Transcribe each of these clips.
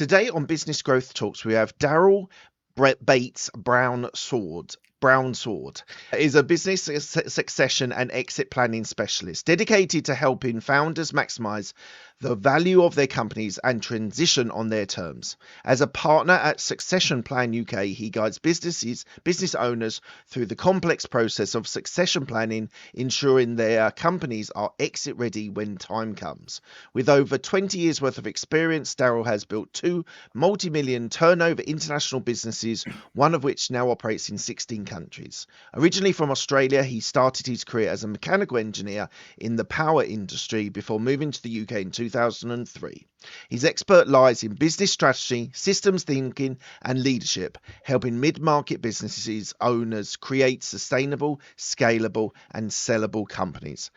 Today on Business Growth Talks, we have Daryl Bates-Brownsword. Brownsword is a business succession and exit planning specialist dedicated to helping founders maximize the value of their companies and transition on their terms. As a partner at Succession Plan UK, he guides business owners through the complex process of succession planning, ensuring their companies are exit ready when time comes. With over 20 years worth of experience, Daryl has built two multi-million turnover international businesses, one of which now operates in 16 countries. Originally from Australia, he started his career as a mechanical engineer in the power industry before moving to the UK in 2003. His expert lies in business strategy, systems thinking, and leadership, helping mid-market businesses owners create sustainable, scalable, and sellable companies.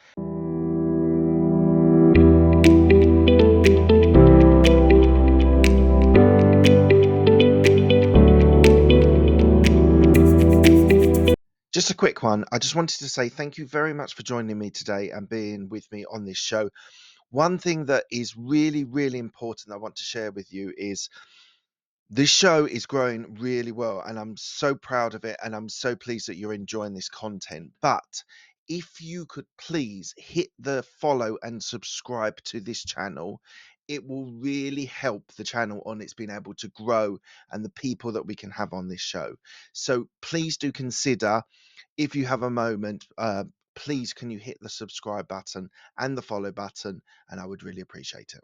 Just a quick one. I just wanted to say thank you very much for joining me today and being with me on this show. One thing that is really, really important I want to share with you is this show is growing really well, and I'm so proud of it, and I'm so pleased that you're enjoying this content. But if you could please hit the follow and subscribe to this channel, it will really help the channel on its being able to grow and the people that we can have on this show. So please do consider, if you have a moment, please can you hit the subscribe button and the follow button, and I would really appreciate it.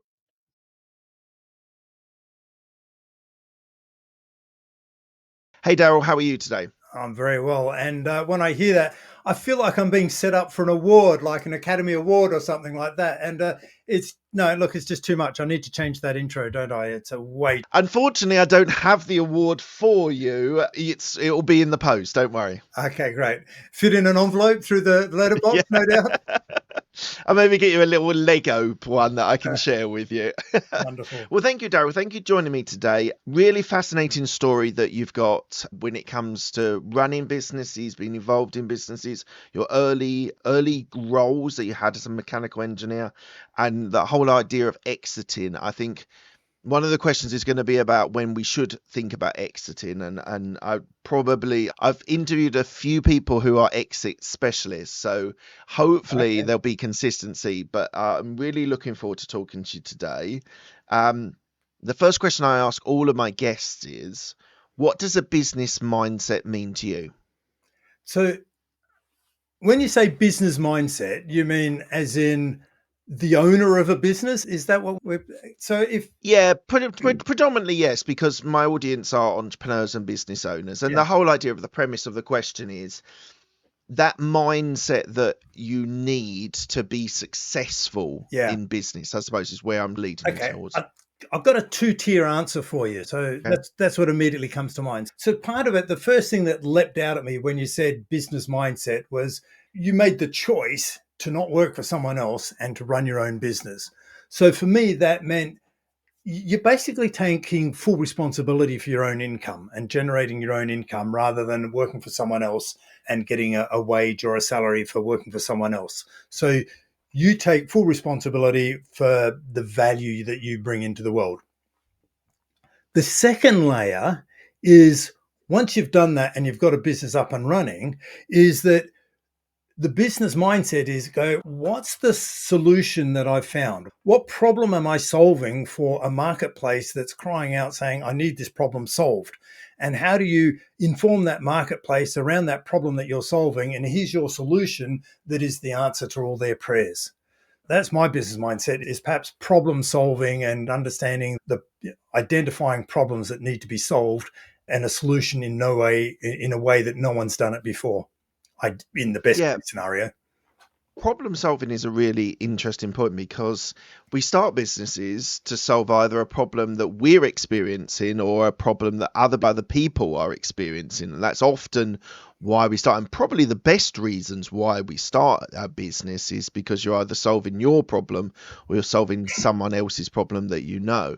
Hey Daryl, how are you today? I'm very well. And when I hear that, I feel like I'm being set up for an award, like an Academy Award or something like that. And it's just too much. I need to change that intro, don't I? It's a way. Unfortunately, I don't have the award for you. It'll be in the post. Don't worry. Okay, great. Fit in an envelope through the letterbox, no doubt. I'll maybe get you a little Lego one that I can share with you. Wonderful. Well, thank you, Daryl. Thank you for joining me today. Really fascinating story that you've got when it comes to running businesses, being involved in businesses, your early roles that you had as a mechanical engineer, and the whole idea of exiting. I think one of the questions is going to be about when we should think about exiting, and I've interviewed a few people who are exit specialists, so hopefully there'll be consistency, but I'm really looking forward to talking to you today. The first question I ask all of my guests is, what does a business mindset mean to you? So when you say business mindset, you mean as in the owner of a business? Is that what we're... So if... Yeah, predominantly yes, because my audience are entrepreneurs and business owners, and the whole idea of the premise of the question is that mindset that you need to be successful in business, I suppose, is where I'm leading towards. I've got a two-tier answer for you. So that's what immediately comes to mind. So part of it, the first thing that leapt out at me when you said business mindset was you made the choice to not work for someone else and to run your own business. So for me, that meant you're basically taking full responsibility for your own income and generating your own income rather than working for someone else and getting a wage or a salary for working for someone else. So you take full responsibility for the value that you bring into the world. The second layer is, once you've done that and you've got a business up and running, is that the business mindset is what's the solution that I've found? What problem am I solving for a marketplace that's crying out saying, I need this problem solved? And how do you inform that marketplace around that problem that you're solving? And here's your solution that is the answer to all their prayers. That's my business mindset, is perhaps problem solving and understanding identifying problems that need to be solved and a solution in a way that no one's done it before. In the best case scenario. Problem solving is a really interesting point, because we start businesses to solve either a problem that we're experiencing or a problem that other people are experiencing. And that's often why we start. And probably the best reasons why we start a business is because you're either solving your problem or you're solving someone else's problem that you know.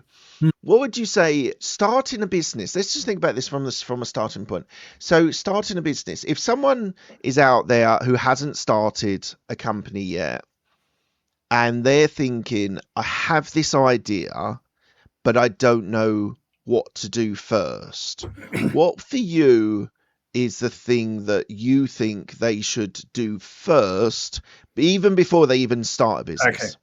What would you say, starting a business? Let's just think about this from a starting point. So starting a business, if someone is out there who hasn't started a company yet and they're thinking, I have this idea, but I don't know what to do first. What for you is the thing that you think they should do first, even before they even start a Okay. business?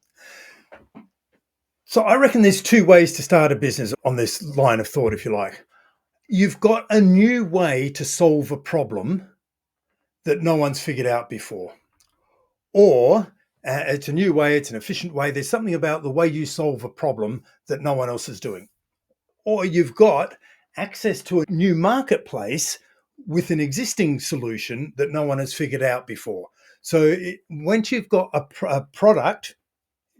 So I reckon there's two ways to start a business on this line of thought, if you like. You've got a new way to solve a problem that no one's figured out before. Or it's a new way, it's an efficient way. There's something about the way you solve a problem that no one else is doing. Or you've got access to a new marketplace with an existing solution that no one has figured out before. So once you've got a product,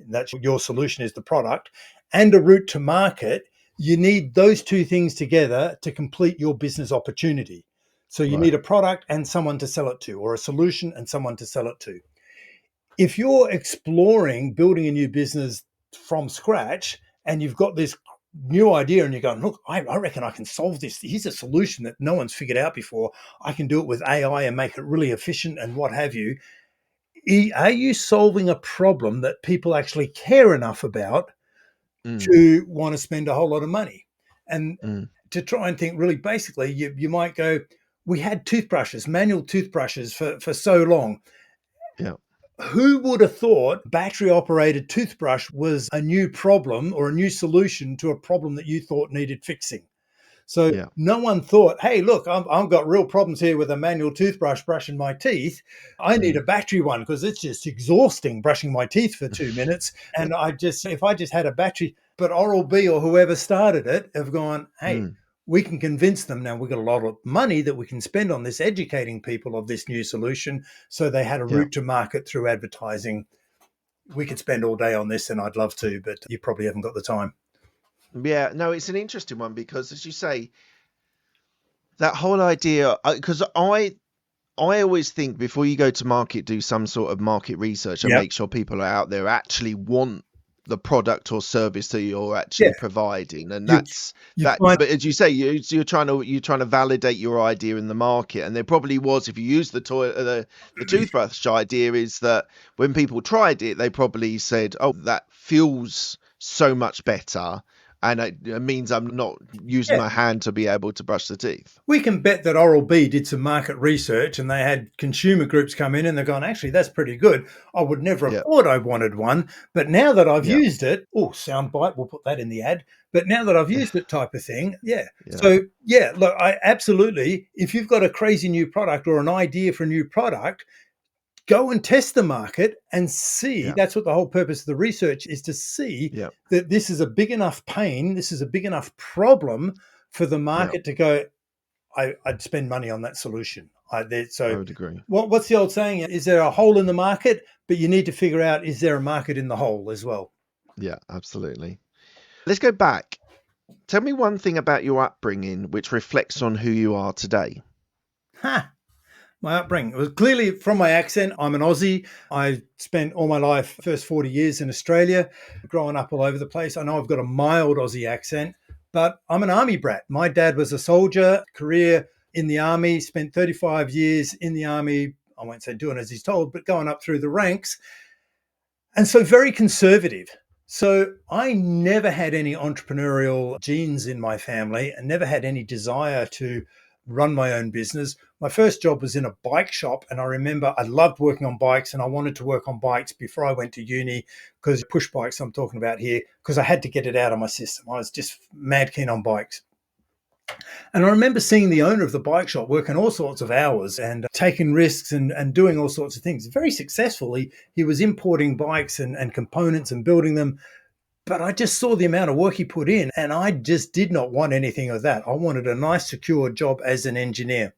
that's your solution is the product, and a route to market, you need those two things together to complete your business opportunity. So you Right. need a product and someone to sell it to, or a solution and someone to sell it to. If you're exploring building a new business from scratch and you've got this new idea and you're going, look, I reckon I can solve this. Here's a solution that no one's figured out before. I can do it with AI and make it really efficient and what have you. Are you solving a problem that people actually care enough about Mm, to want to spend a whole lot of money? And mm, to try and think really basically, you might go, we had toothbrushes, manual toothbrushes for so long. yeah. Who would have thought battery operated toothbrush was a new problem or a new solution to a problem that you thought needed fixing? So Yeah. no one thought, hey, look, I've got real problems here with a manual toothbrush brushing my teeth. I need Mm, a battery one because it's just exhausting brushing my teeth for 2 minutes. And if I just had a battery, but Oral-B or whoever started it have gone, hey, mm, we can convince them now we've got a lot of money that we can spend on this, educating people of this new solution. So they had a yeah. route to market through advertising. We could spend all day on this and I'd love to, but you probably haven't got the time. Yeah. No, it's an interesting one because, as you say, that whole idea, because I always think before you go to market, do some sort of market research and Yeah. make sure people are out there actually want the product or service that you're Yeah. actually providing. And You, that's you that. find, But as you say, you're trying to validate your idea in the market. And there probably was, if you use the toothbrush idea, is that when people tried it, they probably said, "Oh, that feels so much better." And it means I'm not using yeah. my hand to be able to brush the teeth. We can bet that Oral-B did some market research and they had consumer groups come in and they're going, actually, that's pretty good. I would never have Yeah, thought I wanted one. But now that I've yeah, used it, oh, soundbite, we'll put that in the ad. But now that I've used it type of thing, yeah. yeah, So, yeah, look, I absolutely, if you've got a crazy new product or an idea for a new product, go and test the market and see. yeah, That's what the whole purpose of the research is, to see yeah, that this is a big enough pain, this is a big enough problem for the yeah. market to go, I'd spend money on that solution. I So, would agree. what's the old saying? Is there a hole in the market? But you need to figure out, is there a market in the hole as well? Yeah, absolutely. Let's go back. Tell me one thing about your upbringing which reflects on who you are today. Ha! My upbringing, it was clearly from my accent. I'm an Aussie. I spent all my life, first 40 years in Australia, growing up all over the place. I know I've got a mild Aussie accent, but I'm an army brat. My dad was a soldier, career in the army, spent 35 years in the army. I won't say doing as he's told, but going up through the ranks. And so very conservative. So I never had any entrepreneurial genes in my family and never had any desire to run my own business. My first job was in a bike shop. And I remember I loved working on bikes and I wanted to work on bikes before I went to uni, because push bikes I'm talking about here, because I had to get it out of my system. I was just mad keen on bikes. And I remember seeing the owner of the bike shop working all sorts of hours and taking risks and doing all sorts of things. Very successfully, he was importing bikes and components and building them. But I just saw the amount of work he put in, and I just did not want anything of that. I wanted a nice, secure job as an engineer.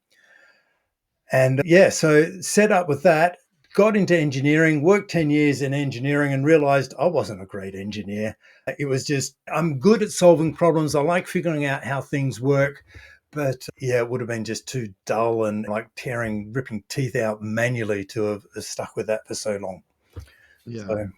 And yeah, so set up with that, got into engineering, worked 10 years in engineering and realized I wasn't a great engineer. It was just, I'm good at solving problems. I like figuring out how things work. But yeah, it would have been just too dull and like ripping teeth out manually to have stuck with that for so long. Yeah. So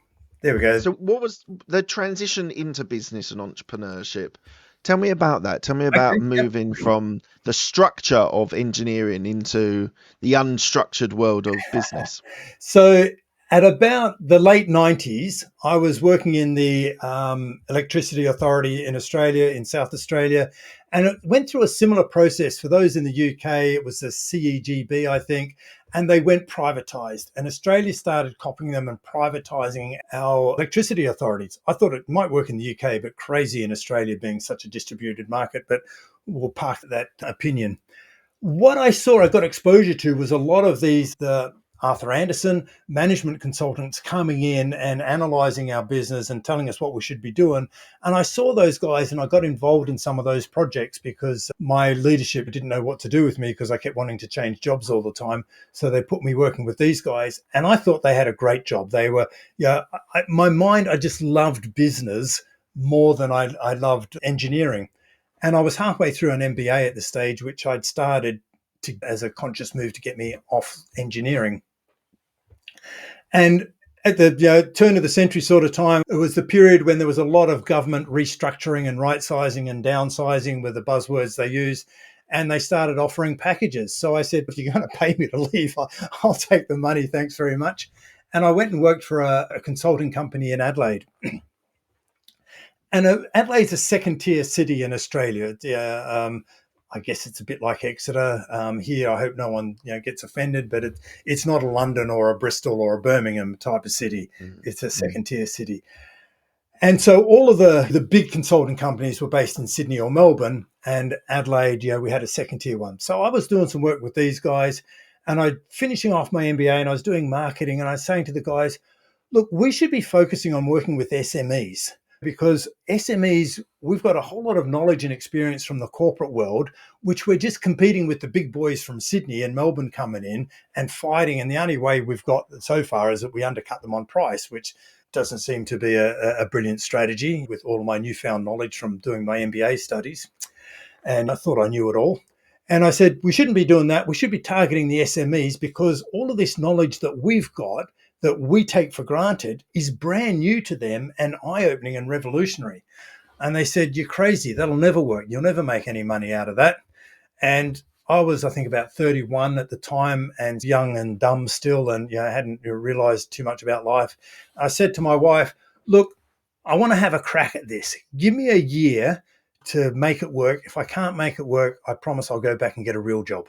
there we go. So what was the transition into business and entrepreneurship? Tell me about that. Tell me about Okay. Yep. moving from the structure of engineering into the unstructured world of business. So At about the late 90s, I was working in the Electricity Authority in Australia, in South Australia, and it went through a similar process. For those in the UK, it was the CEGB, I think, and they went privatised. And Australia started copying them and privatising our electricity authorities. I thought it might work in the UK, but crazy in Australia being such a distributed market, but we'll park that opinion. What I got exposure to was a lot of the Arthur Anderson management consultants coming in and analyzing our business and telling us what we should be doing. And I saw those guys and I got involved in some of those projects because my leadership didn't know what to do with me because I kept wanting to change jobs all the time. So they put me working with these guys and I thought they had a great job. They were, I just loved business more than I loved engineering. And I was halfway through an MBA at the stage, which I'd started as a conscious move to get me off engineering. And at the turn of the century sort of time, it was the period when there was a lot of government restructuring and right sizing and downsizing were the buzzwords they used. And they started offering packages. So I said, if you're going to pay me to leave, I'll take the money. Thanks very much. And I went and worked for a consulting company in Adelaide. And Adelaide's a second tier city in Australia. I guess it's a bit like Exeter here. I hope no one gets offended, but it's not a London or a Bristol or a Birmingham type of city. It's a second tier city. And so all of the big consulting companies were based in Sydney or Melbourne, and Adelaide, we had a second tier one. So I was doing some work with these guys and I finishing off my MBA and I was doing marketing and I was saying to the guys, look, we should be focusing on working with SMEs. Because SMEs, we've got a whole lot of knowledge and experience from the corporate world, which we're just competing with the big boys from Sydney and Melbourne coming in and fighting. And the only way we've got so far is that we undercut them on price, which doesn't seem to be a brilliant strategy with all of my newfound knowledge from doing my MBA studies. And I thought I knew it all. And I said, we shouldn't be doing that. We should be targeting the SMEs because all of this knowledge that we've got that we take for granted is brand new to them and eye-opening and revolutionary. And they said, you're crazy. That'll never work. You'll never make any money out of that. And I was, I think, about 31 at the time and young and dumb still and hadn't realized too much about life. I said to my wife, look, I want to have a crack at this. Give me a year to make it work. If I can't make it work, I promise I'll go back and get a real job.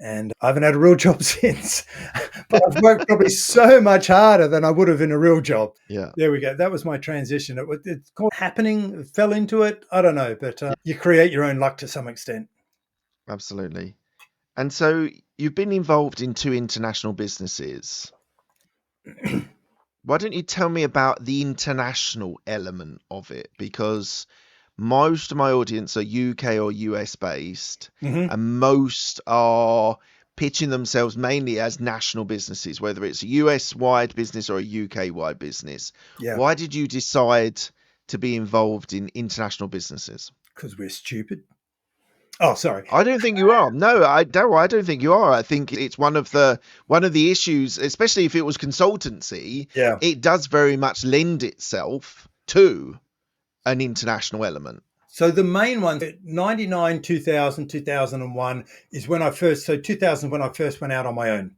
And I haven't had a real job since, but I've worked probably so much harder than I would have in a real job. Yeah. There we go. That was my transition. It's called happening, fell into it. I don't know, but you create your own luck to some extent. Absolutely. And so you've been involved in 2 international businesses. Why don't you tell me about the international element of it? Because most of my audience are UK or US based, and most are pitching themselves mainly as national businesses, whether it's a US wide business or a UK wide business. Yeah. Why did you decide to be involved in international businesses? Because we're stupid. Oh, sorry. I don't think you are. No, Daryl, I don't think you are. I think it's one of the issues, especially if it was consultancy. Yeah. It does very much lend itself to an international element. So the main one, 99, 2000, 2001 is when 2000 when I first went out on my own.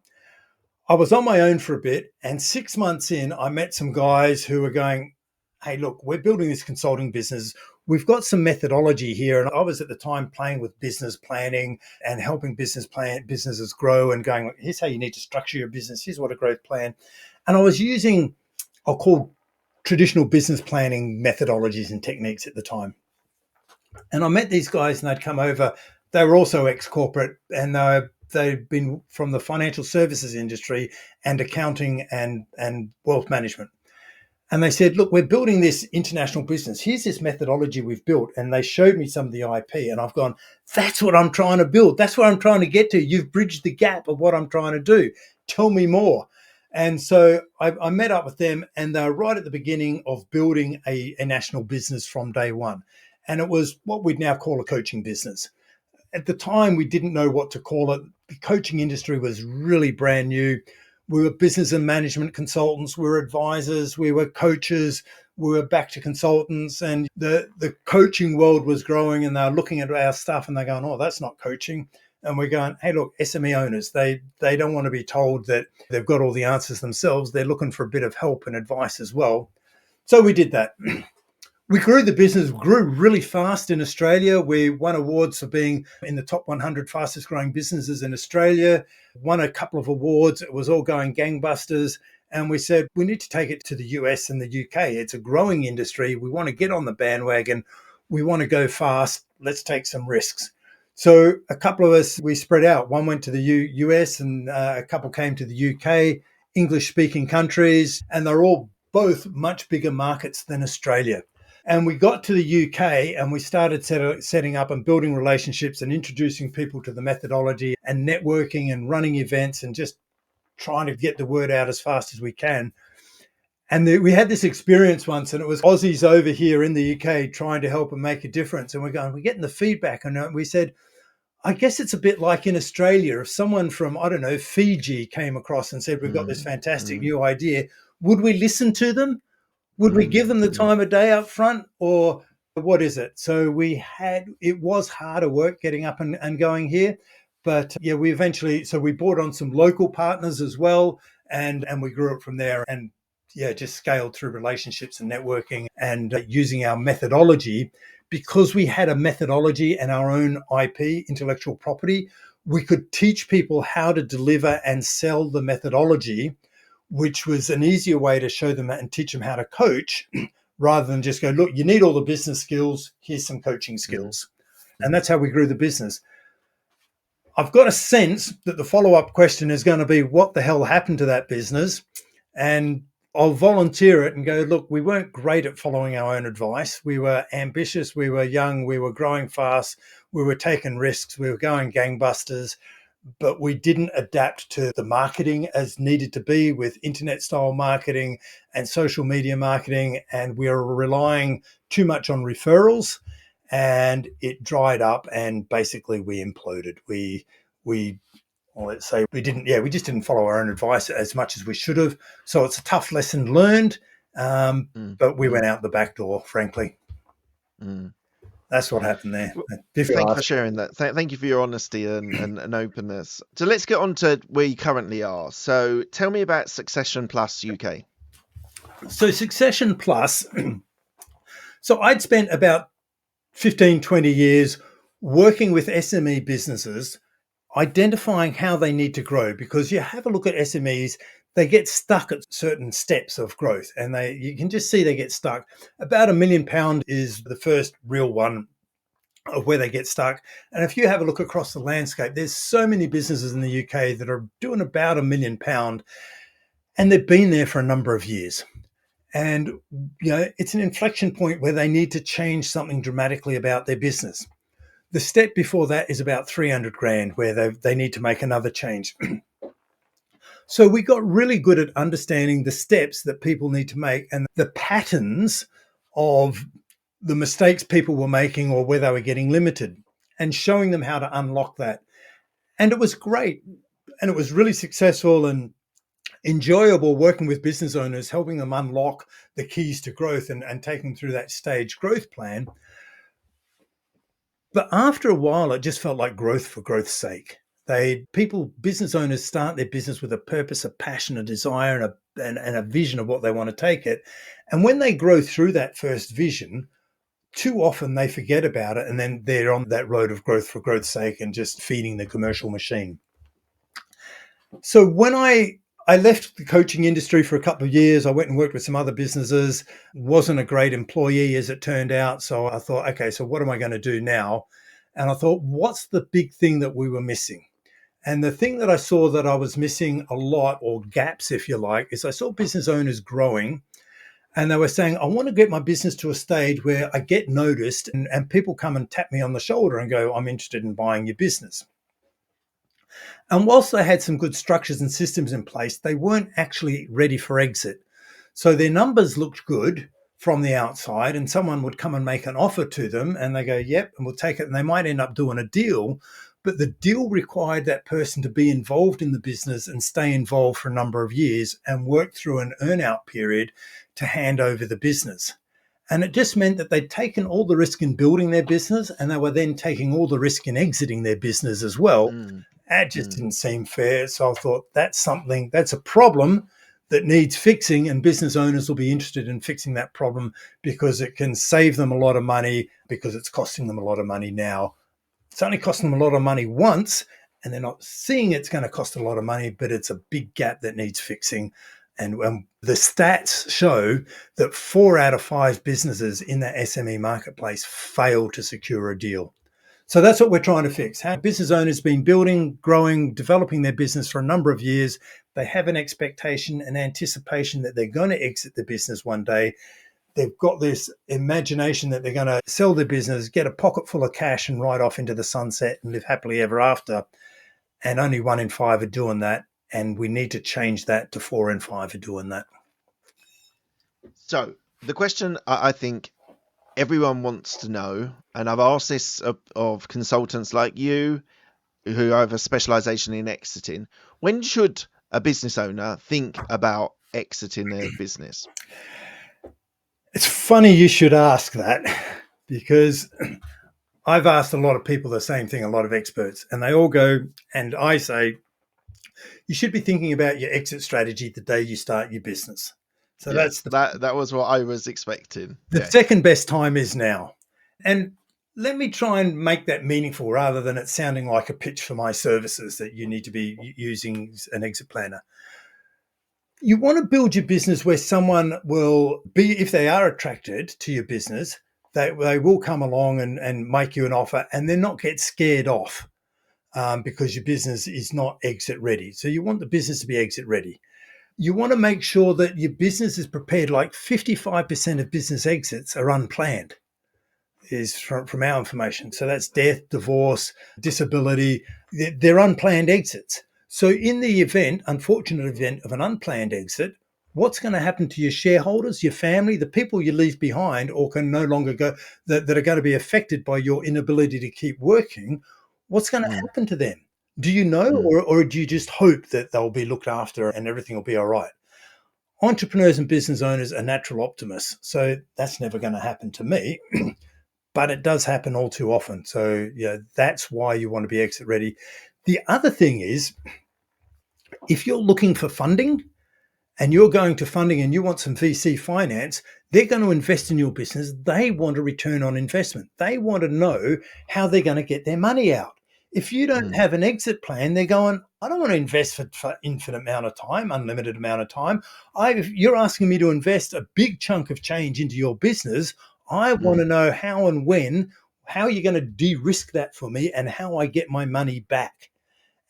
I was on my own for a bit and 6 months in, I met some guys who were going, hey, look, we're building this consulting business. We've got some methodology here. And I was at the time playing with business planning and helping businesses grow and going, here's how you need to structure your business. Here's what a growth plan. And I was using, I'll call traditional business planning methodologies and techniques at the time. And I met these guys and they'd come over. They were also ex-corporate and they'd been from the financial services industry and accounting and wealth management. And they said, look, we're building this international business. Here's this methodology we've built. And they showed me some of the IP and I've gone, that's what I'm trying to build. That's what I'm trying to get to. You've bridged the gap of what I'm trying to do. Tell me more. And so I met up with them and they were right at the beginning of building a national business from day one. And it was what we'd now call a coaching business. At the time, we didn't know what to call it. The coaching industry was really brand new. We were business and management consultants. We were advisors. We were coaches. We were back to consultants. And the coaching world was growing and they were looking at our stuff and they're going, oh, that's not coaching. And we're going, hey, look, SME owners, they don't want to be told that they've got all the answers themselves. They're looking for a bit of help and advice as well. So we did that. We grew the business, grew really fast in Australia. We won awards for being in the top 100 fastest growing businesses in Australia, won a couple of awards. It was all going gangbusters. And we said, we need to take it to the US and the UK. It's a growing industry. We want to get on the bandwagon. We want to go fast. Let's take some risks. So a couple of us, we spread out. One went to the US and a couple came to the UK, English speaking countries, and they're all both much bigger markets than Australia. And we got to the UK and we started setting up and building relationships and introducing people to the methodology and networking and running events and just trying to get the word out as fast as we can. And we had this experience once, and it was Aussies over here in the UK trying to help and make a difference. And we're getting the feedback. And we said, I guess it's a bit like in Australia. If someone from, I don't know, Fiji came across and said, we've got this fantastic new idea, would we listen to them? Would we give them the time of day up front, or what is it? So it was harder work getting up and going here. But yeah, we brought on some local partners as well, and we grew it from there. And yeah, just scaled through relationships and networking and using our methodology. Because we had a methodology and our own IP, intellectual property, we could teach people how to deliver and sell the methodology, which was an easier way to show them and teach them how to coach rather than just go, look, you need all the business skills, here's some coaching skills. And that's how we grew the business. I've got a sense that the follow-up question is going to be, what the hell happened to that business? And I'll volunteer it and go, look, we weren't great at following our own advice. We were ambitious, we were young, we were growing fast, we were taking risks, we were going gangbusters, but we didn't adapt to the marketing as needed to be with internet style marketing and social media marketing. And we were relying too much on referrals, and it dried up and basically we imploded. We just didn't follow our own advice as much as we should have. So it's a tough lesson learned, but we went out the back door, frankly. That's what happened there. Thank you for sharing that. Thank you for your honesty and openness. So let's get on to where you currently are. So tell me about Succession Plus UK. So Succession Plus, so I'd spent about 15, 20 years working with SME businesses, identifying how they need to grow, because you have a look at SMEs, they get stuck at certain steps of growth, and you can just see they get stuck. About £1 million is the first real one of where they get stuck. And if you have a look across the landscape, there's so many businesses in the UK that are doing about £1 million, and they've been there for a number of years. And it's an inflection point where they need to change something dramatically about their business. The step before that is about 300 grand, where they need to make another change. So we got really good at understanding the steps that people need to make and the patterns of the mistakes people were making or where they were getting limited, and showing them how to unlock that. And it was great. And it was really successful and enjoyable working with business owners, helping them unlock the keys to growth and taking them through that stage growth plan. But after a while, it just felt like growth for growth's sake. Business owners start their business with a purpose, a passion, a desire, and a vision of what they want to take it. And when they grow through that first vision, too often they forget about it, and then they're on that road of growth for growth's sake and just feeding the commercial machine. So when I left the coaching industry for a couple of years, I went and worked with some other businesses, wasn't a great employee as it turned out. So I thought, okay, so what am I going to do now? And I thought, what's the big thing that we were missing? And the thing that I saw that I was missing a lot, or gaps, if you like, is I saw business owners growing, and they were saying, I want to get my business to a stage where I get noticed and people come and tap me on the shoulder and go, I'm interested in buying your business. And whilst they had some good structures and systems in place, they weren't actually ready for exit. So their numbers looked good from the outside, and someone would come and make an offer to them and they go, yep, and we'll take it. And they might end up doing a deal, but the deal required that person to be involved in the business and stay involved for a number of years and work through an earn-out period to hand over the business. And it just meant that they'd taken all the risk in building their business and they were then taking all the risk in exiting their business as well. Mm, That just mm. didn't seem fair. So I thought that's a problem that needs fixing, and business owners will be interested in fixing that problem because it can save them a lot of money, because it's costing them a lot of money now. It's only costing them a lot of money once, and they're not seeing it's going to cost a lot of money, but it's a big gap that needs fixing. And the stats show that 4 out of 5 businesses in that SME marketplace fail to secure a deal. So that's what we're trying to fix. How business owners been building, growing, developing their business for a number of years. They have an expectation, an anticipation that they're going to exit the business one day. They've got this imagination that they're going to sell their business, get a pocket full of cash and ride off into the sunset and live happily ever after. And only 1 in 5 are doing that. And we need to change that to 4 in 5 are doing that. So the question I think everyone wants to know, and I've asked this of consultants like you who have a specialization in exiting, when should a business owner think about exiting their business? It's funny you should ask that, because I've asked a lot of people the same thing, a lot of experts, and they all go, and I say, you should be thinking about your exit strategy the day you start your business. So yes, that was what I was expecting. The second best time is now. And let me try and make that meaningful rather than it sounding like a pitch for my services that you need to be using an exit planner. You want to build your business where someone will be, if they are attracted to your business, they will come along and make you an offer and then not get scared off because your business is not exit ready. So you want the business to be exit ready. You want to make sure that your business is prepared. Like 55% of business exits are unplanned, is from our information. So that's death, divorce, disability. They're unplanned exits. So in the unfortunate event of an unplanned exit, what's going to happen to your shareholders, your family, the people you leave behind or can no longer go, that are going to be affected by your inability to keep working? What's going to happen to them? Do you know, or do you just hope that they'll be looked after and everything will be all right? Entrepreneurs and business owners are natural optimists. So that's never going to happen to me, but it does happen all too often. So that's why you want to be exit ready. The other thing is, if you're looking for funding and you're going to funding and you want some VC finance, they're going to invest in your business. They want a return on investment. They want to know how they're going to get their money out. If you don't have an exit plan, they're going, I don't want to invest for infinite amount of time, unlimited amount of time. You're asking me to invest a big chunk of change into your business. I want to know how and when, how you're going to de-risk that for me and how I get my money back.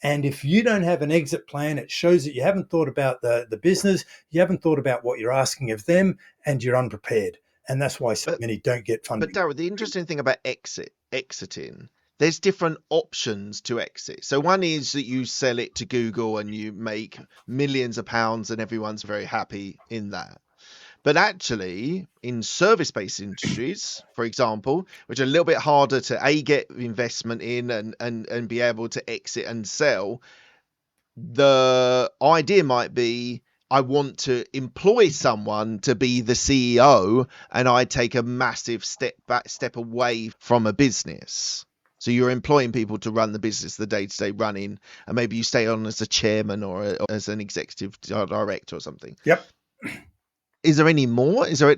And if you don't have an exit plan, it shows that you haven't thought about the business, you haven't thought about what you're asking of them, and you're unprepared. And that's why so many don't get funding. But Daryl, the interesting thing about exiting, there's different options to exit. So one is that you sell it to Google and you make millions of pounds and everyone's very happy in that. But actually, in service-based industries, for example, which are a little bit harder to get investment in and be able to exit and sell, the idea might be, I want to employ someone to be the CEO and I take a massive step away from a business. So you're employing people to run the business, the day-to-day running, and maybe you stay on as a chairman or as an executive director or something. Yep. Is there any more? Is there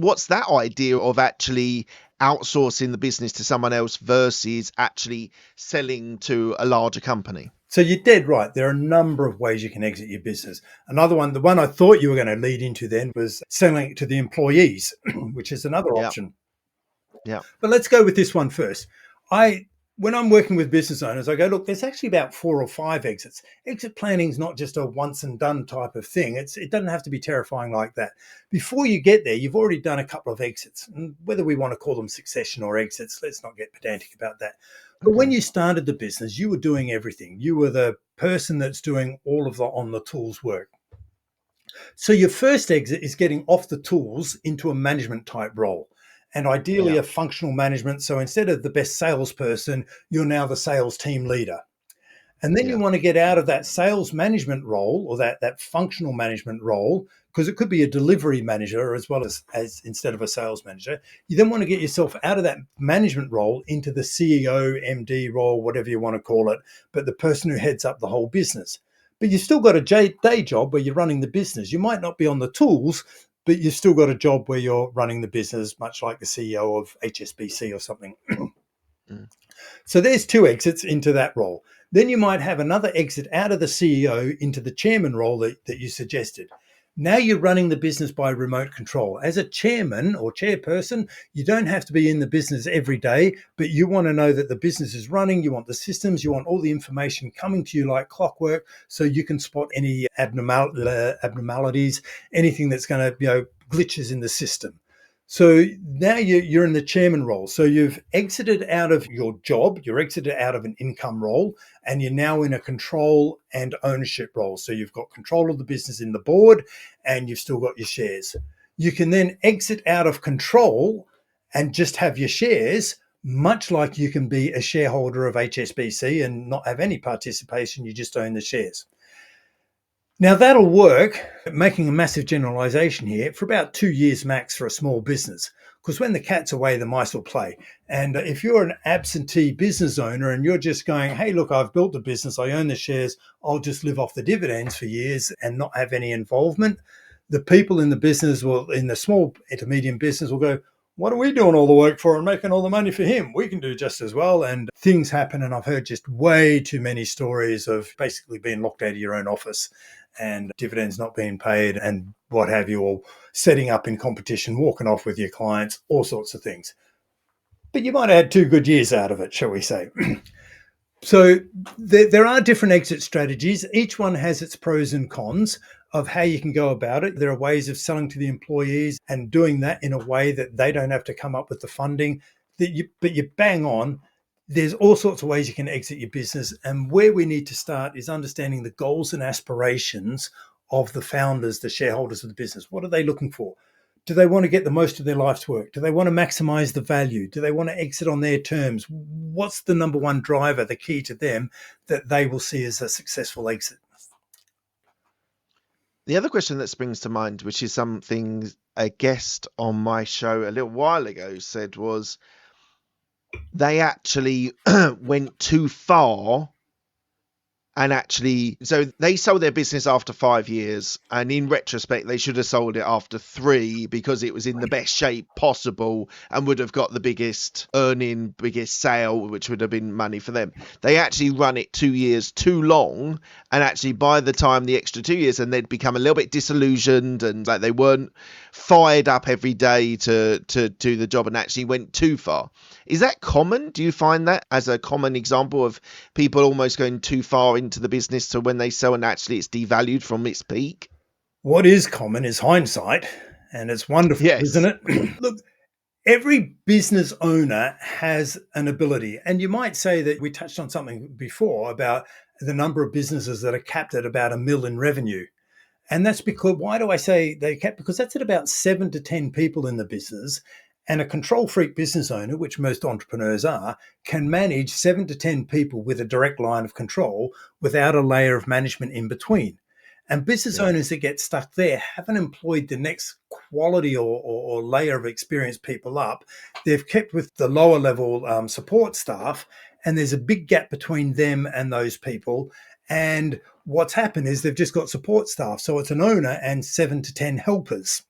what's that idea of actually outsourcing the business to someone else versus actually selling to a larger company? So you're dead right. There are a number of ways you can exit your business. Another one, the one I thought you were going to lead into then, was selling it to the employees, which is another option. Yeah. But let's go with this one first. When I'm working with business owners, I go, look, there's actually about 4 or 5 exits. Exit planning is not just a once and done type of thing. It doesn't have to be terrifying like that. Before you get there, you've already done a couple of exits. And whether we want to call them succession or exits, let's not get pedantic about that. But when you started the business, you were doing everything. You were the person that's doing all of the on the tools work. So your first exit is getting off the tools into a management type role. And ideally a functional management. So instead of the best salesperson, you're now the sales team leader. And then you want to get out of that sales management role or that functional management role, because it could be a delivery manager as well as instead of a sales manager. You then want to get yourself out of that management role into the CEO, MD role, whatever you want to call it, but the person who heads up the whole business. But you've still got a day job where you're running the business. You might not be on the tools, but you've still got a job where you're running the business, much like the CEO of HSBC or something. Mm. So there's two exits into that role. Then you might have another exit out of the CEO into the chairman role that you suggested. Now you're running the business by remote control. As a chairman or chairperson, you don't have to be in the business every day, but you want to know that the business is running. You want the systems, you want all the information coming to you like clockwork, so you can spot any abnormalities, anything that's going to, glitches in the system. So now you're in the chairman role. So you've exited out of your job, you're exited out of an income role, and you're now in a control and ownership role. So you've got control of the business in the board, and you've still got your shares. You can then exit out of control and just have your shares, much like you can be a shareholder of HSBC and not have any participation, you just own the shares. Now that'll work, making a massive generalization here, for about 2 years max for a small business, because when the cat's away, the mice will play. And if you're an absentee business owner and you're just going, hey, look, I've built the business, I own the shares, I'll just live off the dividends for years and not have any involvement, the people in the business in the small to medium business will go, what are we doing all the work for and making all the money for him? We can do just as well. And things happen. And I've heard just way too many stories of basically being locked out of your own office and dividends not being paid and what have you, or setting up in competition, walking off with your clients, all sorts of things. But you might have had 2 good years out of it, shall we say. So there are different exit strategies. Each one has its pros and cons of how you can go about it. There are ways of selling to the employees and doing that in a way that they don't have to come up with the funding. But you bang on. There's all sorts of ways you can exit your business. And where we need to start is understanding the goals and aspirations of the founders, the shareholders of the business. What are they looking for? Do they want to get the most of their life's work? Do they want to maximize the value? Do they want to exit on their terms? What's the number one driver, the key to them that they will see as a successful exit? The other question that springs to mind, which is something a guest on my show a little while ago said, was they actually went too far. And actually, so they sold their business after 5 years. And in retrospect, they should have sold it after 3 because it was in the best shape possible and would have got the biggest earning, biggest sale, which would have been money for them. They actually run it 2 years too long. And actually, by the time the extra 2 years, and they'd become a little bit disillusioned and like they weren't fired up every day to do the job and actually went too far. Is that common? Do you find that as a common example of people almost going too far into the business to when they sell and actually it's devalued from its peak? What is common is hindsight, and it's wonderful, Yes. isn't it? Look, every business owner has an ability. And you might say that we touched on something before about the number of businesses that are capped at about $1 million in revenue. And that's because, why do I say they're capped? Because that's at about 7 to 10 people in the business. And a control freak business owner, which most entrepreneurs are, can manage 7 to 10 people with a direct line of control without a layer of management in between. And business owners that get stuck there haven't employed the next quality or layer of experienced people up. They've kept with the lower level support staff, and there's a big gap between them and those people. And what's happened is they've just got support staff. So it's an owner and 7 to 10 helpers.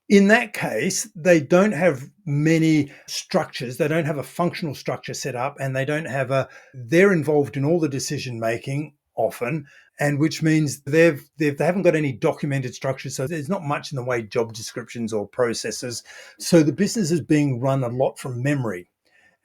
In that case, they don't have many structures. They don't have a functional structure set up, and they're involved in all the decision making often, and which means they haven't got any documented structures. So there's not much in the way of job descriptions or processes. So the business is being run a lot from memory,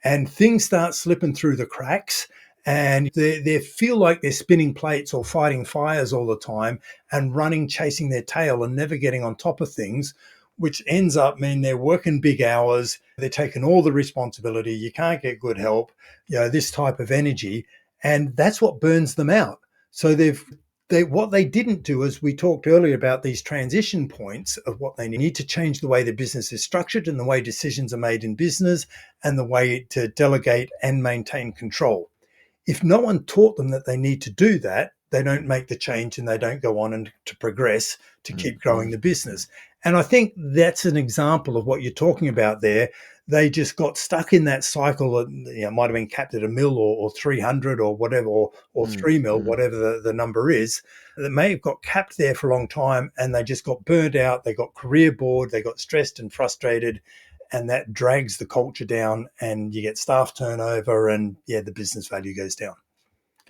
and things start slipping through the cracks. And they feel like they're spinning plates or fighting fires all the time and running, chasing their tail and never getting on top of things, which ends up meaning they're working big hours, they're taking all the responsibility, you can't get good help, this type of energy, and that's what burns them out. So what they didn't do, as we talked earlier about these transition points of what they need to change the way the business is structured and the way decisions are made in business and the way to delegate and maintain control. If no one taught them that they need to do that, they don't make the change and they don't go on and to progress to keep growing Mm. the business. And I think that's an example of what you're talking about there. They just got stuck in that cycle that, might have been capped at a mil or 300 or whatever, or 3 mil, Mm. whatever the number is. That may have got capped there for a long time and they just got burned out. They got career bored. They got stressed and frustrated. And that drags the culture down and you get staff turnover and the business value goes down.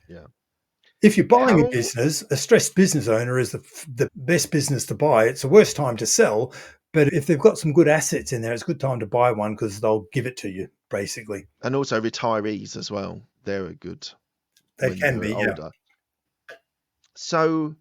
Yeah. If you're buying a How business, a stressed business owner is the best business to buy. It's the worst time to sell. But if they've got some good assets in there, it's a good time to buy one because they'll give it to you, basically. and also retirees as well. They're a good They when can they're be, yeah. older. So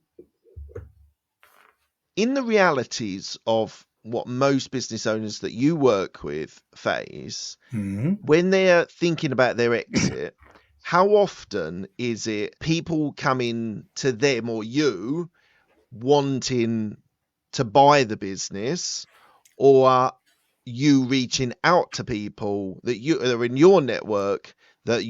in the realities of what most business owners that you work with face, when they're thinking about their exit, how often is it people coming to them or you wanting to buy the business, or you reaching out to people that are in your network that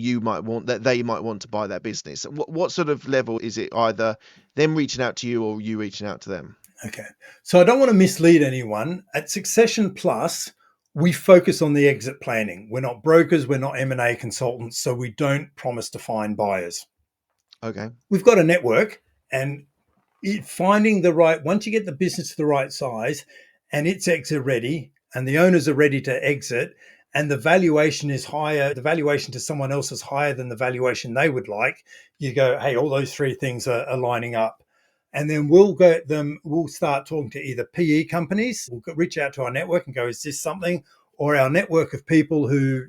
they might want to buy that business? What sort of level is it? Either them reaching out to you or you reaching out to them? Okay. So I don't want to mislead anyone. At Succession Plus, we focus on the exit planning. We're not brokers, we're not M&A consultants, so we don't promise to find buyers. Okay. We've got a network, and finding the right, once you get the business to the right size and it's exit ready and the owners are ready to exit and the valuation is higher, the valuation to someone else is higher than the valuation they would like, you go, hey, all those three things are lining up. And then we'll start talking to either PE companies, we'll reach out to our network and go, is this something? Or our network of people who,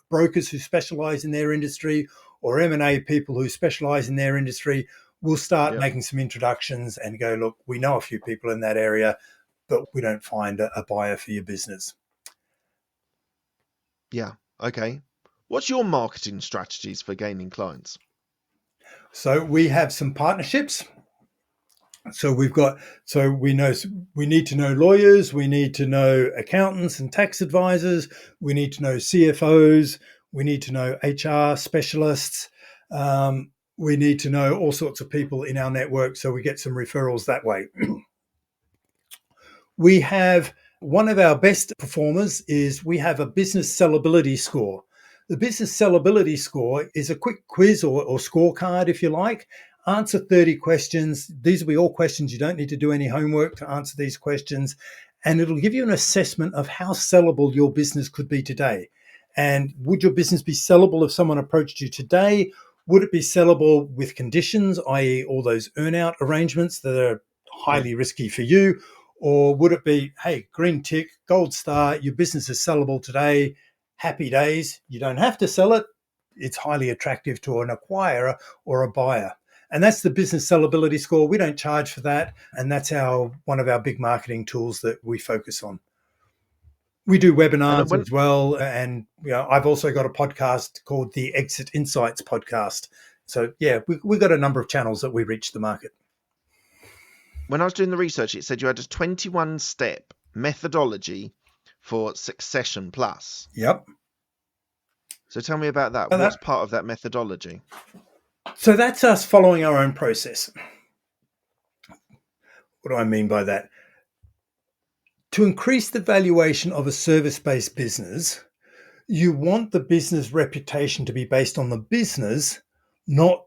brokers who specialize in their industry, or M&A people who specialize in their industry. We'll start making some introductions and go, look, we know a few people in that area, but we don't find a buyer for your business. Yeah. Okay. What's your marketing strategies for gaining clients? So we have some partnerships. So we need to know lawyers, we need to know accountants and tax advisors, we need to know CFOs, we need to know HR specialists. We need to know all sorts of people in our network, so we get some referrals that way. We have one of our best performers is we have a business sellability score. The business sellability score is a quick quiz or scorecard, if you like. Answer 30 questions. These will be all questions. You don't need to do any homework to answer these questions. And it'll give you an assessment of how sellable your business could be today. And would your business be sellable if someone approached you today? Would it be sellable with conditions, i.e. all those earn-out arrangements that are highly risky for you? Or would it be, hey, green tick, gold star, your business is sellable today, happy days, you don't have to sell it, it's highly attractive to an acquirer or a buyer. And that's the business sellability score. We don't charge for that. And that's one of our big marketing tools that we focus on. We do webinars as well. And I've also got a podcast called the Exit Insights podcast. So we've got a number of channels that we reach the market. When I was doing the research, it said you had a 21-step methodology for Succession Plus. Yep. So tell me about that. What's part of that methodology? So that's us following our own process. What do I mean by that? To increase the valuation of a service-based business, you want the business reputation to be based on the business, not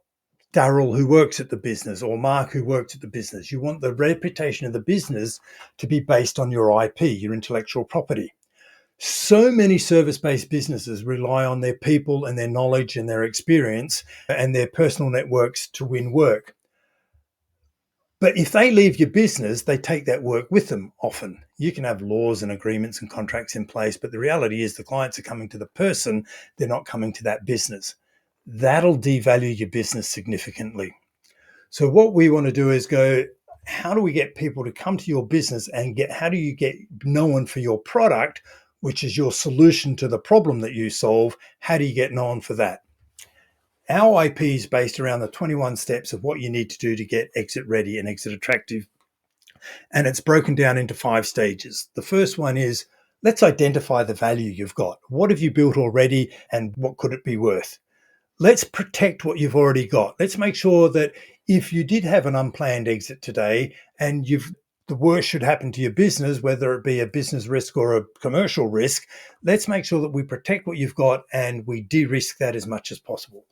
Daryl who works at the business or Mark who works at the business. You want the reputation of the business to be based on your IP, your intellectual property. So many service-based businesses rely on their people and their knowledge and their experience and their personal networks to win work. But if they leave your business, they take that work with them often. You can have laws and agreements and contracts in place, but the reality is the clients are coming to the person, they're not coming to that business. That'll devalue your business significantly. So what we want to do is go, how do we get people to come to your business and how do you get known for your product, which is your solution to the problem that you solve? How do you get known for that? Our IP is based around the 21 steps of what you need to do to get exit ready and exit attractive. And it's broken down into 5 stages. The first one is, let's identify the value you've got. What have you built already and what could it be worth? let's protect what you've already got. Let's make sure that if you did have an unplanned exit today and the worst should happen to your business, whether it be a business risk or a commercial risk, let's make sure that we protect what you've got and we de-risk that as much as possible.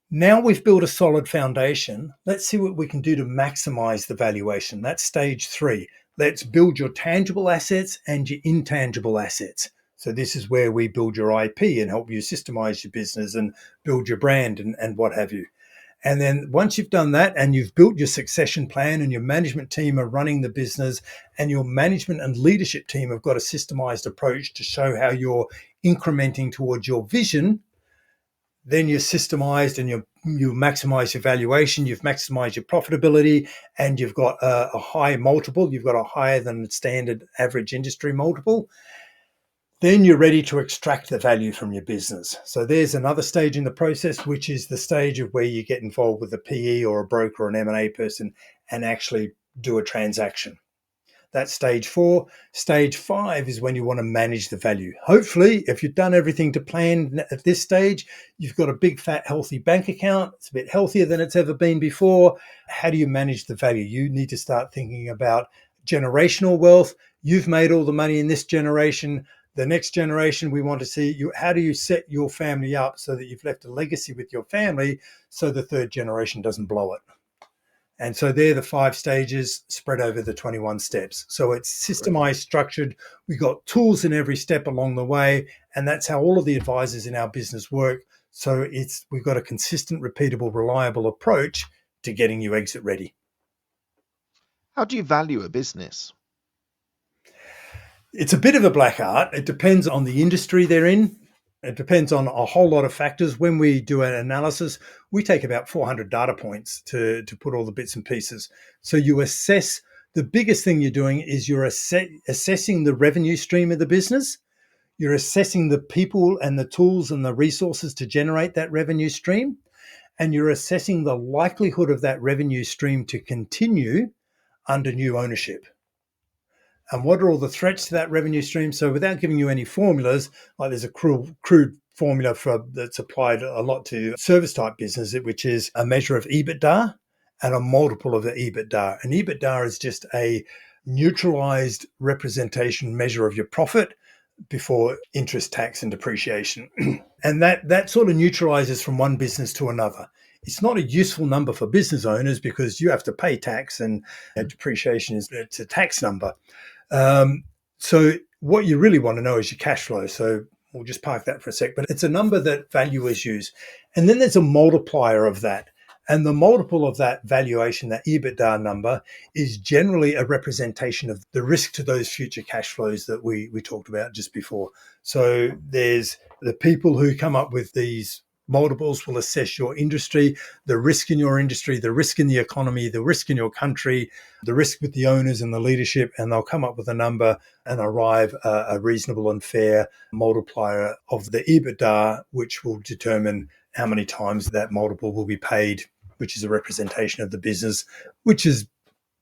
Now we've built a solid foundation. Let's see what we can do to maximize the valuation. That's stage 3. Let's build your tangible assets and your intangible assets. So this is where we build your IP and help you systemize your business and build your brand and what have you. And then once you've done that and you've built your succession plan and your management team are running the business and your management and leadership team have got a systemized approach to show how you're incrementing towards your vision, then you're systemized and you maximize your valuation, you've maximized your profitability, and you've got a high multiple, you've got a higher than standard average industry multiple. Then you're ready to extract the value from your business. So there's another stage in the process, which is the stage of where you get involved with a PE or a broker or an M&A person and actually do a transaction. That's stage 4. Stage 5 is when you want to manage the value. Hopefully, if you've done everything to plan at this stage, you've got a big, fat, healthy bank account. It's a bit healthier than it's ever been before. How do you manage the value? You need to start thinking about generational wealth. You've made all the money in this generation. The next generation, we want to see you. How do you set your family up so that you've left a legacy with your family so the third generation doesn't blow it? And so they're the 5 stages spread over the 21 steps. So it's systemized, structured. We've got tools in every step along the way. And that's how all of the advisors in our business work. So we've got a consistent, repeatable, reliable approach to getting you exit ready. How do you value a business? It's a bit of a black art. It depends on the industry they're in. It depends on a whole lot of factors. When we do an analysis, we take about 400 data points to put all the bits and pieces. So you assess, the biggest thing you're doing is you're assessing the revenue stream of the business. You're assessing the people and the tools and the resources to generate that revenue stream. And you're assessing the likelihood of that revenue stream to continue under new ownership. And what are all the threats to that revenue stream? So without giving you any formulas, like there's a crude formula that's applied a lot to service type business, which is a measure of EBITDA and a multiple of the EBITDA. And EBITDA is just a neutralized representation measure of your profit before interest, tax, and depreciation. And that sort of neutralizes from one business to another. It's not a useful number for business owners because you have to pay tax and depreciation it's a tax number. So what you really want to know is your cash flow. So we'll just park that for a sec, but it's a number that valuers use. And then there's a multiplier of that. And the multiple of that valuation, that EBITDA number, is generally a representation of the risk to those future cash flows that we talked about just before. So there's the people who come up with these multiples will assess your industry, the risk in your industry, the risk in the economy, the risk in your country, the risk with the owners and the leadership, and they'll come up with a number and arrive a reasonable and fair multiplier of the EBITDA, which will determine how many times that multiple will be paid, which is a representation of the business, which is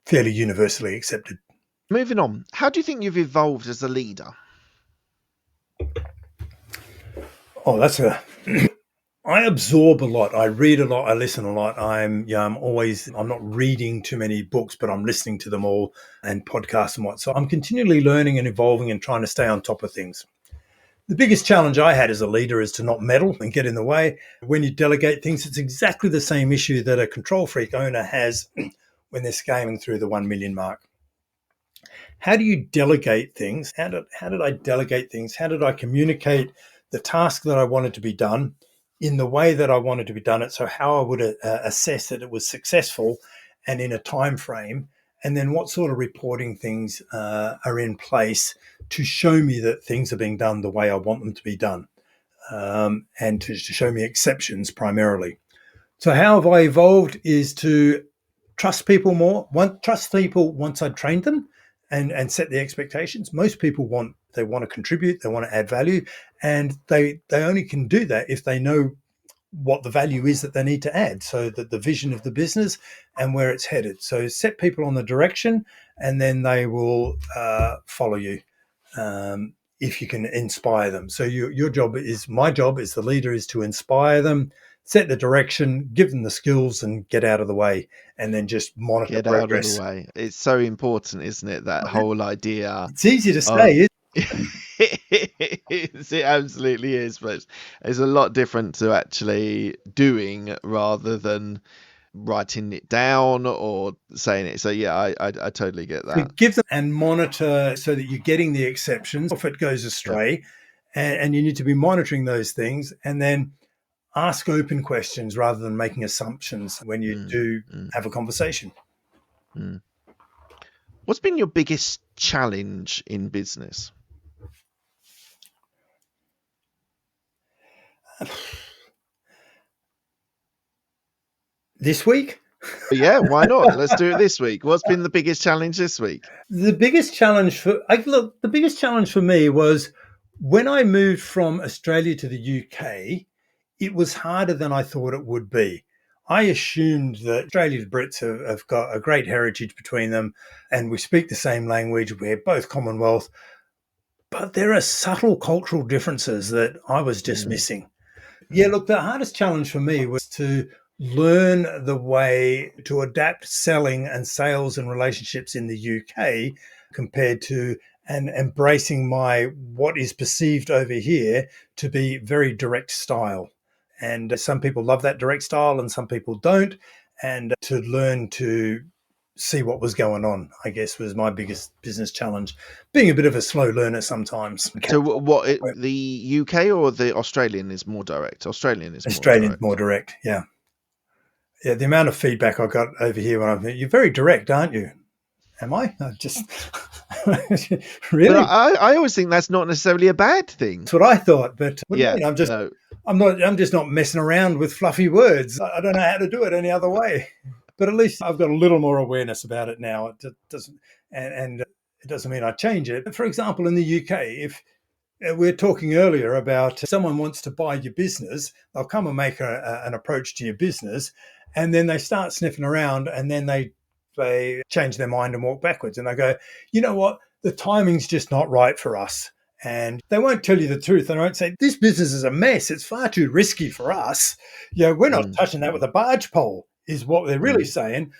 fairly universally accepted. Moving on, how do you think you've evolved as a leader? I absorb a lot. I read a lot. I listen a lot. I'm not reading too many books, but I'm listening to them all and podcasts and what. So I'm continually learning and evolving and trying to stay on top of things. The biggest challenge I had as a leader is to not meddle and get in the way. When you delegate things, it's exactly the same issue that a control freak owner has when they're scaling through the 1 million mark. How do you delegate things? How did I delegate things? How did I communicate the task that I wanted to be done in the way that I wanted to be done it? So how I would assess that it was successful and in a time frame, and then what sort of reporting things are in place to show me that things are being done the way I want them to be done, and to show me exceptions primarily. So how have I evolved is to trust people more. Trust people once I've trained them and set the expectations. Most people want to contribute, they want to add value, and they only can do that if they know what the value is that they need to add, so that the vision of the business and where it's headed. So set people on the direction, and then they will follow you if you can inspire them. So my job as the leader is to inspire them, set the direction, give them the skills, and get out of the way, and then just monitor Get out of the progress. way. It's so important, isn't it? That whole idea It's easy to of say, it absolutely is, but it's a lot different to actually doing rather than writing it down or saying it. So yeah, I totally get to that. give them and monitor so that you're getting the exceptions if it goes Yeah. astray. And you need to be monitoring those things, and then ask open questions rather than making assumptions when you do Mm, have a conversation. mm. What's been your biggest challenge in business? This week, Yeah, why not? Let's do it this week. What's been the biggest challenge this week? the biggest challenge the biggest challenge for me was when I moved from Australia to the UK. It was harder than I thought it would be. I assumed that Australia's Brits have got a great heritage between them, and we speak the same language. We're both Commonwealth, but there are subtle cultural differences that I was just Mm, missing. Yeah, mm, look, the hardest challenge for me was to learn the way to adapt selling and sales and relationships in the UK compared to and embracing my what is perceived over here to be very direct style. And some people love that direct style and some people don't. And to learn to see what was going on, I guess, was my biggest business challenge. Being a bit of a slow learner sometimes. So the UK or the Australian is more direct? Australian is more Australian's more direct. direct, yeah. Yeah, the amount of feedback I got over here when you're very direct, aren't you? Am I? I just But really, I always think that's not necessarily a bad thing. that's what I thought. But what do you Yeah, mean? no. I'm just not messing around with fluffy words. I don't know how to do it any other way. But at least I've got a little more awareness about it now. It doesn't, and it doesn't mean I change it. For example, in the UK, if we were talking earlier about someone wants to buy your business, they'll come and make an approach to your business, and then they start sniffing around, and then they change their mind and walk backwards, and they go, you know what, the timing's just not right for us. And they won't tell you the truth. They won't say, this business is a mess. It's far too risky for us. We're not Mm, touching that with a barge pole, is what they're really mm. saying.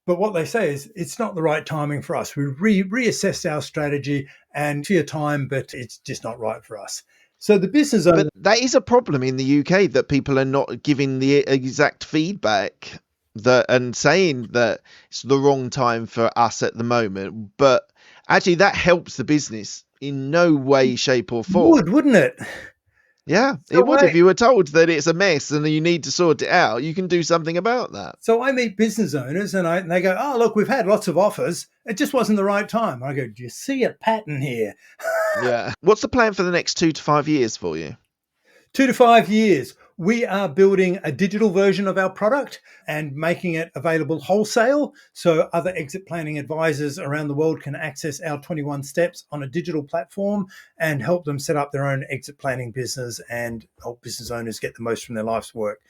But what they say is it's not the right timing for us. We reassessed our strategy and to your time, but it's just not right for us. So the business owner, But that is a problem in the UK that people are not giving the exact feedback that and saying that it's the wrong time for us at the moment. But actually, that helps the business in no way, shape, or form. wouldn't it? Yeah, it So would. I If you were told that it's a mess and you need to sort it out, you can do something about that. so I meet business owners and they go, oh look, we've had lots of offers. It just wasn't the right time. I go, do you see a pattern here? Yeah. What's the plan for the next 2 to 5 years for you? 2 to 5 years. We are building a digital version of our product and making it available wholesale. So other exit planning advisors around the world can access our 21 steps on a digital platform and help them set up their own exit planning business and help business owners get the most from their life's work.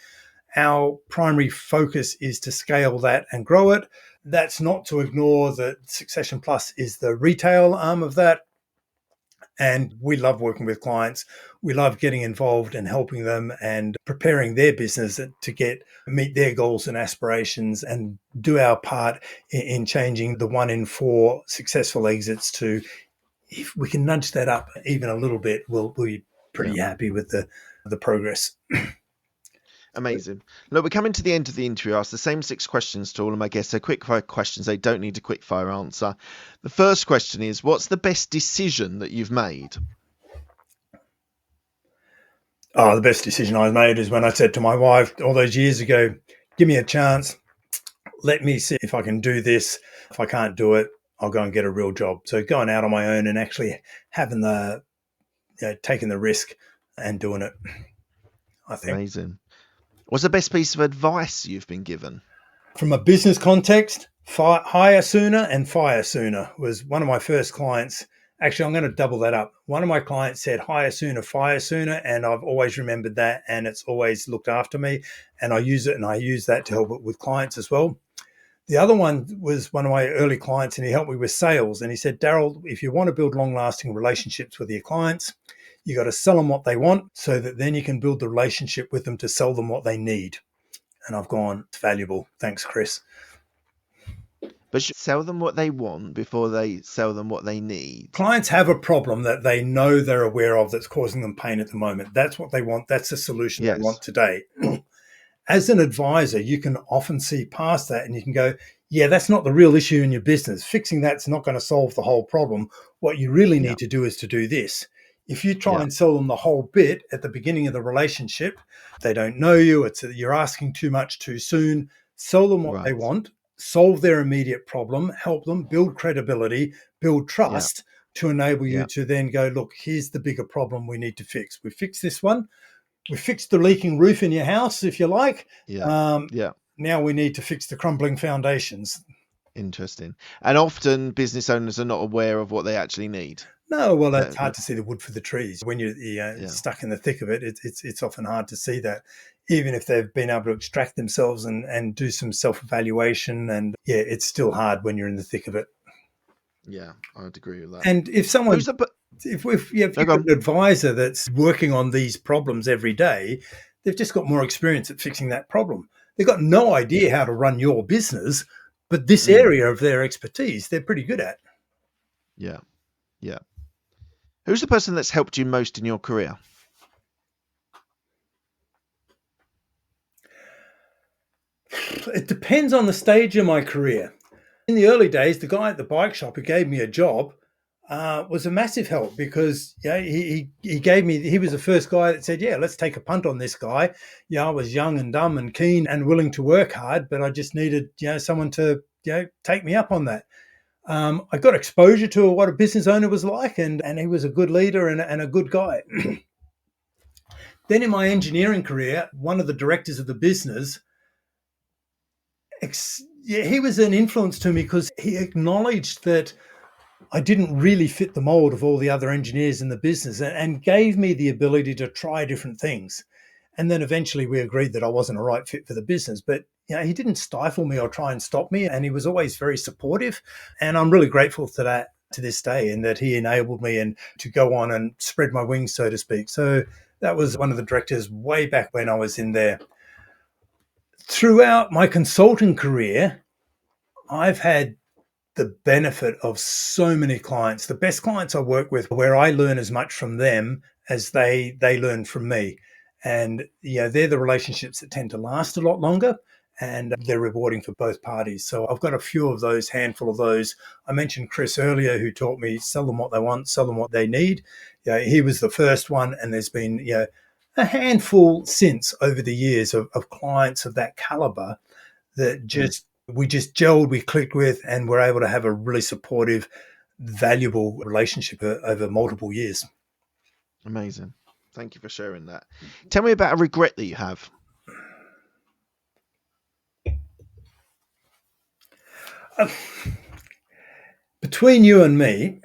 Our primary focus is to scale that and grow it. That's not to ignore that Succession Plus is the retail arm of that. And we love working with clients. We love getting involved and helping them and preparing their business to meet their goals and aspirations and do our part in changing the 1 in 4 successful exits to, if we can nudge that up even a little bit, we'll be Yeah. pretty happy with the progress. Amazing. Look, we're coming to the end of the interview. I ask the same 6 questions to all of my guests. They're quick fire questions. They don't need a quick fire answer. The first question is, what's the best decision that you've made? Oh, the best decision I made is when I said to my wife all those years ago, give me a chance. Let me see if I can do this. If I can't do it, I'll go and get a real job. So going out on my own and actually having taking the risk and doing it, I think. Amazing. What's the best piece of advice you've been given? From a business context, hire sooner and fire sooner was one of my first clients. Actually, I'm going to double that up. One of my clients said, hire sooner, fire sooner. And I've always remembered that. And it's always looked after me. And I use it and I use that to help with clients as well. The other one was one of my early clients, and he helped me with sales. And he said, Daryl, if you want to build long lasting relationships with your clients, You got to sell them what they want so that then you can build the relationship with them to sell them what they need. And I've gone, it's valuable. Thanks, Chris. But sell them what they want before they sell them what they need. Clients have a problem that they know they're aware of that's causing them pain at the moment. That's what they want. That's the solution they want today. As an advisor, you can often see past that and you can go, yeah, that's not the real issue in your business. Fixing that's not going to solve the whole problem. What you really need to do is to do this. If you try and sell them the whole bit at the beginning of the relationship, they don't know you. You're asking too much too soon. Sell them what they want, solve their immediate problem, help them build credibility, build trust to enable you to then go, look, here's the bigger problem we need to fix. We fixed this one. We fixed the leaking roof in your house, if you like. Now we need to fix the crumbling foundations. Interesting. And often business owners are not aware of what they actually need. No, well, it's hard to see the wood for the trees. When you're stuck in the thick of it, it's often hard to see that, even if they've been able to extract themselves and do some self-evaluation. And it's still hard when you're in the thick of it. Yeah, I'd agree with that. And if someone... If you've got an advisor that's working on these problems every day, they've just got more experience at fixing that problem. They've got no idea how to run your business, but this area of their expertise, they're pretty good at. Yeah. Yeah. Who's the person that's helped you most in your career? It depends on the stage of my career. In the early days, the guy at the bike shop who gave me a job was a massive help because he gave me, he was the first guy that said, let's take a punt on this guy. I was young and dumb and keen and willing to work hard, but I just needed, someone to, take me up on that. I got exposure to what a business owner was like, and he was a good leader and a good guy. Then in my engineering career, one of the directors of the business, he was an influence to me because he acknowledged that I didn't really fit the mold of all the other engineers in the business and gave me the ability to try different things. And then eventually we agreed that I wasn't a right fit for the business, but he didn't stifle me or try and stop me. And he was always very supportive. And I'm really grateful to that to this day, and that he enabled me and to go on and spread my wings, so to speak. So that was one of the directors way back when I was in there. Throughout my consulting career, I've had the benefit of so many clients, the best clients I work with, where I learn as much from them as they learn from me. And they're the relationships that tend to last a lot longer, and they're rewarding for both parties. So I've got a few of those, handful of those. I mentioned Chris earlier, who taught me sell them what they want, sell them what they need. He was the first one, and there's been a handful since over the years of clients of that caliber that we just gelled, we clicked with, and we're able to have a really supportive, valuable relationship over multiple years. Amazing. Thank you for sharing that. Tell me about a regret that you have. Between you and me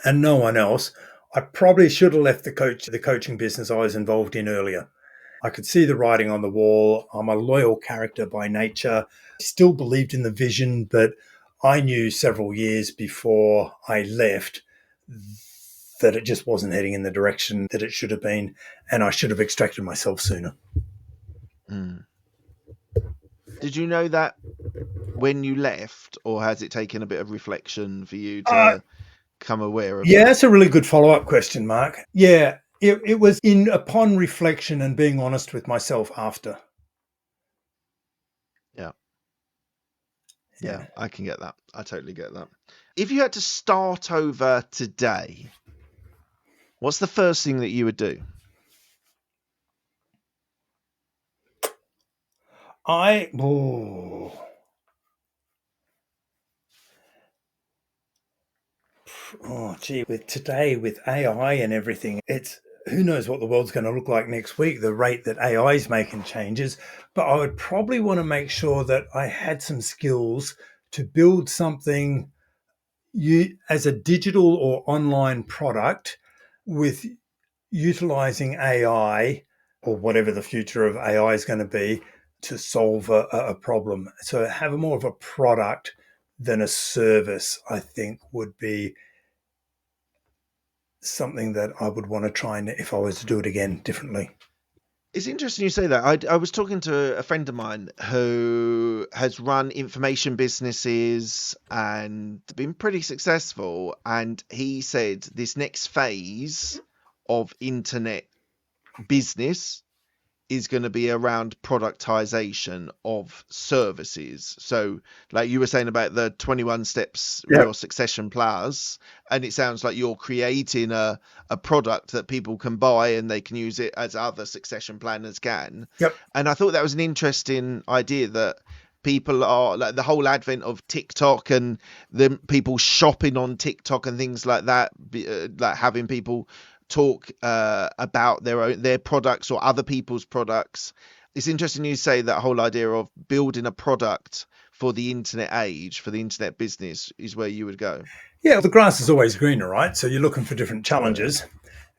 and no one else, I probably should have left the coaching business I was involved in earlier. I could see the writing on the wall. I'm a loyal character by nature. Still believed in the vision, but I knew several years before I left that it just wasn't heading in the direction that it should have been, and I should have extracted myself sooner. Did you know that when you left, or has it taken a bit of reflection for you to come aware of that? That's a really good follow-up question, Mark. It was upon reflection and being honest with myself after. Yeah, I can get that. I totally get that. If you had to start over today, what's the first thing that you would do? With AI and everything, who knows what the world's going to look like next week, the rate that AI is making changes. But I would probably want to make sure that I had some skills to build something as a digital or online product with utilizing AI or whatever the future of AI is going to be to solve a problem. So have more of a product than a service, I think, would be something that I would want to try and if I was to do it again differently. It's interesting you say that. I was talking to a friend of mine who has run information businesses and been pretty successful. And he said this next phase of internet business is going to be around productization of services. So, like you were saying about the 21 steps Yeah. real succession plus, and it sounds like you're creating a product that people can buy and they can use it as other succession planners can. Yep. And I thought that was an interesting idea that people are like the whole advent of TikTok and the people shopping on TikTok and things like that, like having people talk about their products or other people's products. It's interesting you say that whole idea of building a product for the internet age, for the internet business, is where you would go. Yeah, the grass is always greener, right? So you're looking for different challenges.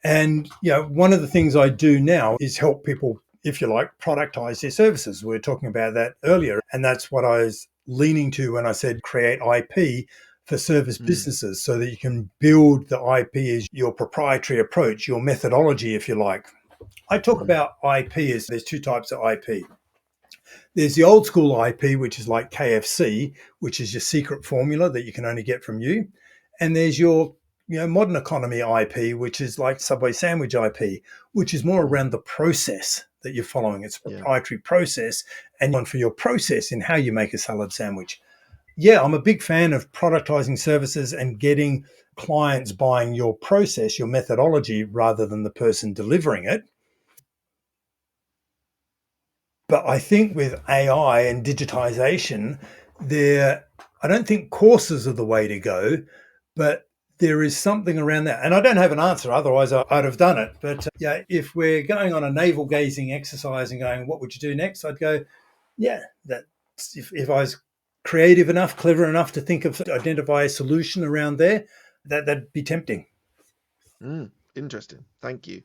And one of the things I do now is help people, if you like, productize their services. We were talking about that earlier. And that's what I was leaning to when I said create IP for service businesses, so that you can build the IP as your proprietary approach, your methodology, if you like. I talk about IP as there's two types of IP. There's the old school IP, which is like KFC, which is your secret formula that you can only get from you. And there's your modern economy IP, which is like Subway sandwich IP, which is more around the process that you're following. It's a proprietary process, and one for your process in how you make a salad sandwich. Yeah, I'm a big fan of productizing services and getting clients buying your process, your methodology, rather than the person delivering it. But I think with AI and digitization, I don't think courses are the way to go, but there is something around that. And I don't have an answer, otherwise I'd have done it. But if we're going on a navel gazing exercise and going, what would you do next? I'd go, if I was creative enough, clever enough to identify a solution around there, that'd be tempting. Interesting. Thank you.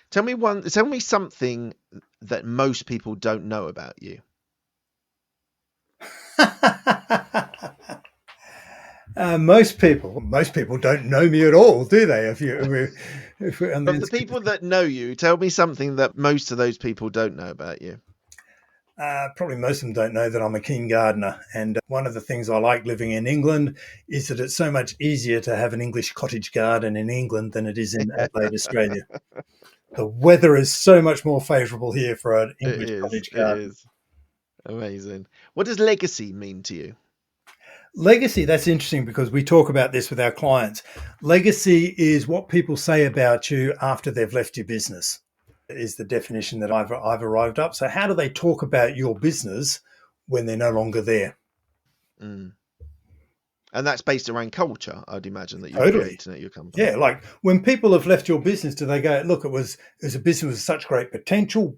Tell me something that most people don't know about you. Most people don't know me at all, do they? Of the people that know you, tell me something that most of those people don't know about you. Probably most of them don't know that I'm a keen gardener. And one of the things I like living in England is that it's so much easier to have an English cottage garden in England than it is in Adelaide, Australia. The weather is so much more favourable here for an English cottage garden. It is. Amazing. What does legacy mean to you? Legacy, that's interesting because we talk about this with our clients. Legacy is what people say about you after they've left your business, is the definition that I've arrived up. So how do they talk about your business when they're no longer there? And that's based around culture, I'd imagine, that you're creating at your company. Yeah, like when people have left your business, do they go, look, it was a business with such great potential,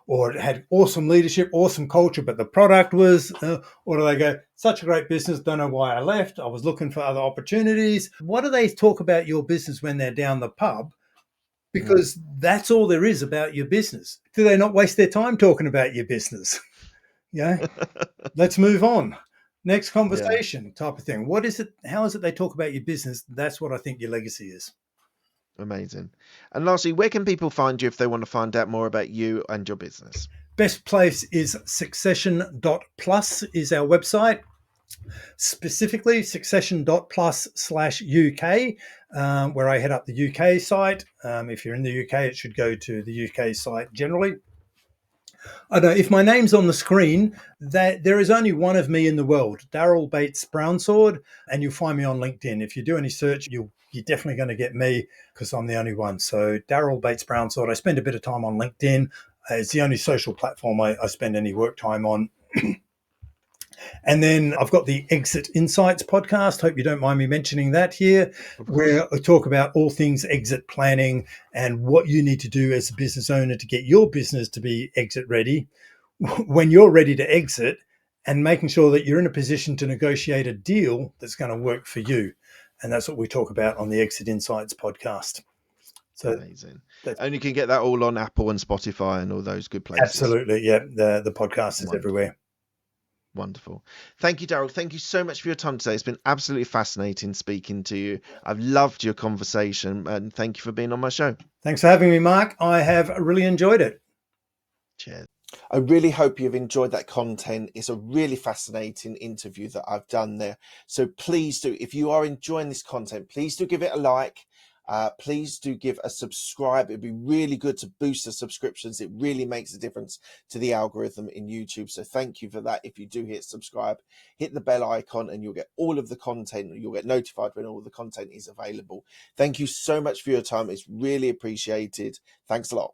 or it had awesome leadership, awesome culture, but the product was, or do they go, such a great business, don't know why I left, I was looking for other opportunities? What do they talk about your business when they're down the pub? Because that's all there is about your business. Do they not waste their time talking about your business? Let's move on. Next conversation type of thing. What is it? How is it they talk about your business? That's what I think your legacy is. Amazing. And lastly, where can people find you if they want to find out more about you and your business? Best place is succession.plus is our website. Specifically succession.plus/UK, where I head up the UK site. If you're in the UK, it should go to the UK site generally. I don't know if my name's on the screen, that there is only one of me in the world, Daryl Bates-Brownsword, and you'll find me on LinkedIn. If you do any search, you're definitely going to get me because I'm the only one. So Daryl Bates-Brownsword. I spend a bit of time on LinkedIn. It's the only social platform I spend any work time on. And then I've got the Exit Insights podcast. Hope you don't mind me mentioning that here, where I talk about all things exit planning and what you need to do as a business owner to get your business to be exit ready when you're ready to exit, and making sure that you're in a position to negotiate a deal that's going to work for you. And that's what we talk about on the Exit Insights podcast. So amazing. And you can get that all on Apple and Spotify and all those good places. Absolutely. Yeah. The podcast is everywhere. Wonderful. Thank you, Daryl. Thank you so much for your time today. It's been absolutely fascinating speaking to you. I've loved your conversation, and thank you for being on my show. Thanks for having me, Mark. I have really enjoyed it. Cheers. I really hope you've enjoyed that content. It's a really fascinating interview that I've done there. So please do, if you are enjoying this content, please do give it a like. Please do give a subscribe. It'd be really good to boost the subscriptions. It really makes a difference to the algorithm in YouTube. So thank you for that. If you do hit subscribe, hit the bell icon and you'll get all of the content. You'll get notified when all the content is available. Thank you so much for your time. It's really appreciated. Thanks a lot.